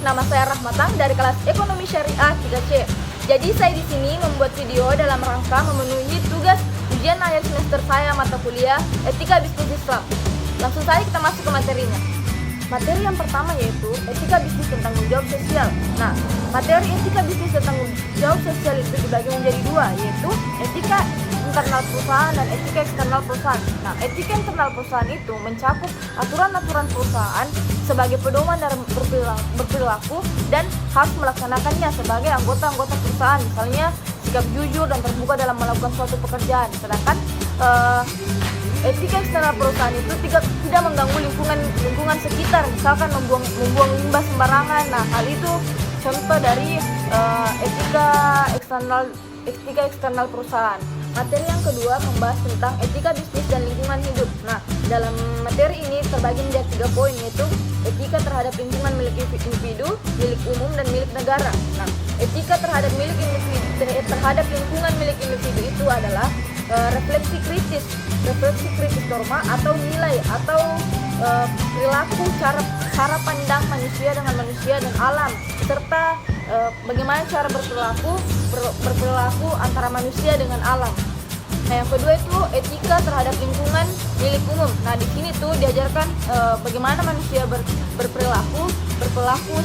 nama saya Rahmatang dari kelas Ekonomi Syariah 3C. Jadi saya di sini membuat video dalam rangka memenuhi tugas ujian akhir semester saya mata kuliah Etika Bisnis Islam. Langsung saja kita masuk ke materinya. Materi yang pertama yaitu etika bisnis dan tanggung jawab sosial. Nah, materi etika bisnis dan tanggung jawab sosial itu dibagi menjadi dua, yaitu etika internal perusahaan dan etika eksternal perusahaan. Nah, etika internal perusahaan itu mencakup aturan-aturan perusahaan sebagai pedoman dalam berperilaku dan harus melaksanakannya sebagai anggota-anggota perusahaan. Misalnya, sikap jujur dan terbuka dalam melakukan suatu pekerjaan. Sedangkan etika eksternal perusahaan itu tidak mengganggu lingkungan sekitar, misalkan membuang limbah sembarangan. Nah, hal itu contoh dari etika eksternal perusahaan. Materi yang kedua membahas tentang etika bisnis dan lingkungan hidup. Nah, dalam materi ini terbagi menjadi 3 poin, yaitu etika terhadap lingkungan milik individu, milik umum, dan milik negara. Nah, etika terhadap lingkungan milik individu itu adalah refleksi kritis norma atau nilai atau perilaku cara pandang manusia dengan manusia dan alam, serta bagaimana cara berperilaku antara manusia dengan alam. Nah, yang kedua itu etika terhadap lingkungan milik umum. Nah, di sini tuh diajarkan bagaimana manusia berperilaku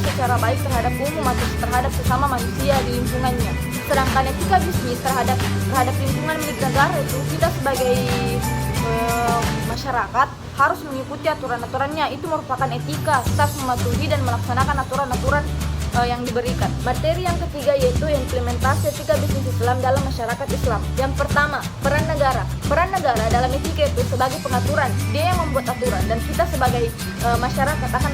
secara baik terhadap umum atau terhadap sesama manusia di lingkungannya. Sedangkan etika bisnis terhadap lingkungan milik negara itu kita sebagai masyarakat harus mengikuti aturan-aturannya. Itu merupakan etika, kita harus mematuhi dan melaksanakan aturan-aturan yang diberikan. Materi yang ketiga yaitu implementasi etika bisnis Islam dalam masyarakat Islam. Yang pertama, peran negara. Peran negara dalam etika itu sebagai pengaturan, dia yang membuat aturan dan kita sebagai masyarakat akan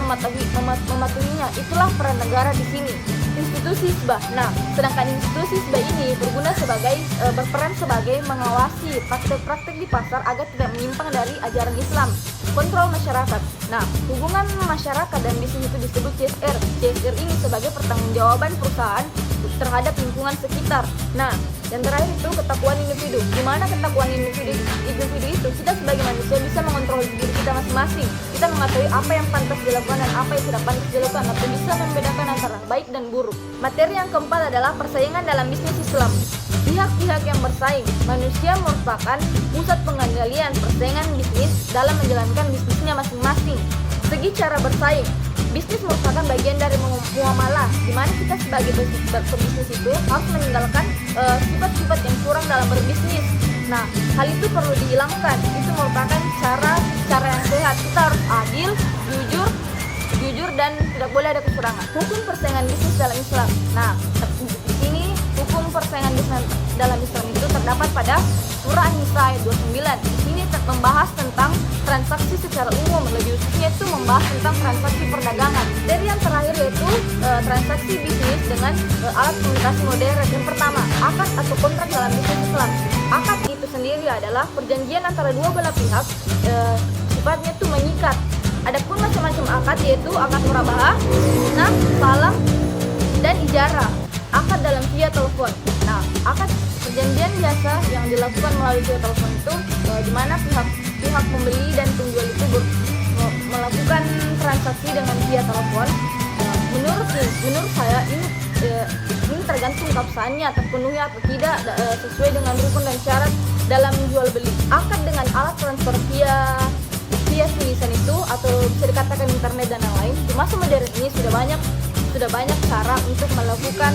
mematuhinya. Itulah peran negara di sini. Institusi hizbah. Nah, sedangkan institusi hizbah ini berperan sebagai mengawasi praktek-praktek di pasar agar tidak menyimpang dari ajaran Islam. Kontrol masyarakat. Nah, hubungan masyarakat dan bisnis itu disebut CSR. CSR ini sebagai pertanggungjawaban perusahaan terhadap lingkungan sekitar. Nah, yang terakhir itu ketakwaan individu. Di mana ketakwaan individu itu kita sebagai manusia bisa mengontrol diri kita masing-masing. Kita mengetahui apa yang pantas dilakukan dan apa yang tidak pantas dilakukan, atau bisa membedakan antara baik dan buruk. Materi yang keempat adalah persaingan dalam bisnis Islam. Pihak-pihak yang bersaing. Manusia merupakan pusat pengendalian persaingan bisnis dalam menjalankan bisnisnya masing-masing. Segi cara bersaing, bisnis merupakan bagian dari muamalah, di mana kita sebagai pebisnis itu harus meninggalkan sifat-sifat yang kurang dalam berbisnis. Nah, hal itu perlu dihilangkan. Itu merupakan cara yang sehat. Kita harus adil, jujur dan tidak boleh ada kecurangan. Hukum persaingan bisnis dalam Islam. Nah, di sini hukum persaingan bisnis dalam Islam itu terdapat pada Surah An-Nisa ayat 29. Di sini membahas tentang transaksi secara umum, lebih khususnya itu membahas tentang transaksi perdagangan. Dari yang terakhir yaitu transaksi bisnis dengan alat komunikasi modern. Yang pertama, akad atau kontrak dalam bisnis Islam. Akad itu sendiri adalah perjanjian antara dua belah pihak, sifatnya itu mengikat. Adapun macam-macam akad yaitu akad murabahah, nah, salam, dan ijarah. Akad dalam via telepon. Nah, akad perjanjian biasa yang dilakukan melalui via telepon itu di mana pihak pembeli dan penjual itu melakukan transaksi dengan via telepon. Menurut saya ini tergantung keabsahannya terpenuhi atau tidak sesuai dengan rukun dan syarat dalam jual beli. Akad dengan alat transfer via tulisan itu atau bisa dikatakan internet dan yang lain. Di masa modern ini sudah banyak cara untuk melakukan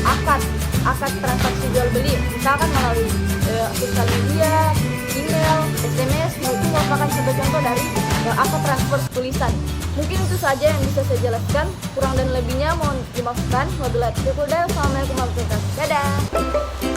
akad transaksi jual beli, misalkan melalui sosial media, email, SMS. Itu merupakan contoh dari akad transfer tulisan. Mungkin itu saja yang bisa saya jelaskan. Kurang dan lebihnya mohon dimaafkan. Wabillahi taufiq wal hidayah. Wassalamualaikum warahmatullahi wabarakatuh. Dadah.